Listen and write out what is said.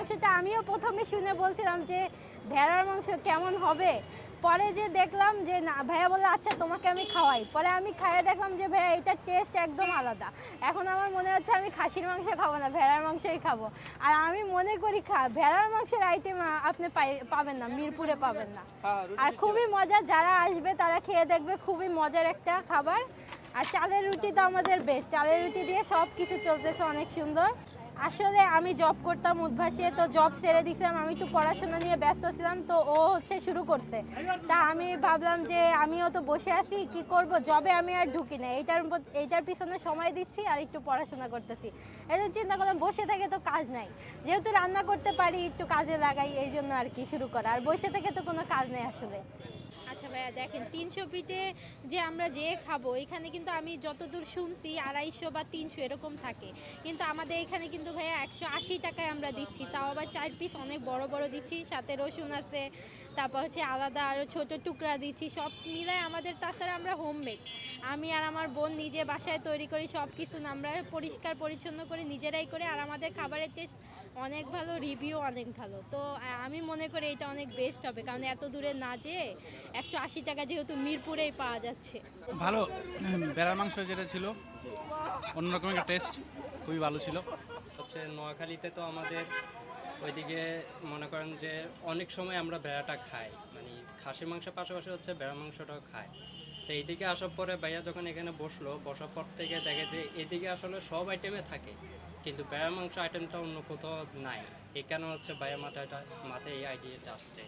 মাংসটা আমিও প্রথমে শুনে বলছিলাম যে ভেড়ার মাংস কেমন হবে, পরে যে দেখলাম যে না, ভাইয়া বললো আচ্ছা তোমাকে আমি খাওয়াই, পরে আমি খাইয়ে দেখলাম যে ভাইয়া এটার টেস্ট একদম আলাদা। এখন আমার মনে হচ্ছে আমি খাসির মাংস খাবো না, ভেড়ার মাংসই খাবো। আর আমি মনে করি ভেড়ার মাংসের আইটেম আপনি পাবেন না, মিরপুরে পাবেন না। আর খুবই মজা, যারা আসবে তারা খেয়ে দেখবে, খুবই মজার একটা খাবার। আর চালের রুটি তো আমাদের বেস্ট, চালের রুটি দিয়ে সব কিছু চলতেছে অনেক সুন্দর। আসলে আমি জব করতাম উদ্ভাসে, তো জব ছেড়ে দিয়েছিলাম, আমি একটু পড়াশোনা নিয়ে ব্যস্ত ছিলাম, তো ও হচ্ছে শুরু করছে। তা আমি ভাবলাম যে আমিও তো বসে আছি, কি করব, জবে আমি আর ঢুকি না, এইটার পিছনে সময় দিচ্ছি আর একটু পড়াশোনা করতেছি। এই চিন্তা করলাম বসে থেকে তো কাজ নাই, যেহেতু রান্না করতে পারি একটু কাজে লাগাই, এই জন্য আর কি শুরু করা। আর বসে থেকে তো কোনো কাজ নেই আসলে। আচ্ছা ভাইয়া দেখেন, 300 পিঠে যে আমরা যে খাবো, এখানে কিন্তু আমি যতদূর শুনছি 250 বা 300 এরকম থাকে, কিন্তু আমাদের এখানে কিন্তু ভাইয়া 180 টাকায় আমরা দিচ্ছি, তাও আবার 4 পিস অনেক বড় বড় দিচ্ছি, সাথে রসুন আছে, তারপর হচ্ছে আলাদা আরও ছোটো টুকরা দিচ্ছি, সব মিলায় আমাদের। তাছাড়া আমরা হোমমেড, আমি আর আমার বোন নিজে বাসায় তৈরি করি, সব কিছু আমরা পরিষ্কার পরিচ্ছন্ন করে নিজেরাই করে। আর আমাদের খাবারের টেস্ট অনেক ভালো, রিভিউ অনেক ভালো। তো আমি মনে করি এটা অনেক বেস্ট হবে, কারণ এত দূরে না যেয়ে 180 টাকা যেহেতু মিরপুরেই পাওয়া যাচ্ছে। ভালো। বেড়ার মাংস যেটা ছিল অন্যরকম একটা টেস্ট, খুবই ভালো ছিল। হচ্ছে নোয়াখালীতে তো আমাদের ওইদিকে মনে করেন যে অনেক সময় আমরা ভেড়াটা খাই, মানে খাসির মাংসের পাশাপাশি হচ্ছে ভেড়া মাংসটাও খাই। তো এইদিকে আসার পরে ভাইয়া যখন এখানে বসার পর থেকে দেখে যে এদিকে আসলে সব আইটেমে থাকে, কিন্তু ভেড়া মাংস আইটেমটা অন্য কোথাও নাই। এই কারণে হচ্ছে ভাইয়া মাথায় এই আইডিয়াটা আসছে।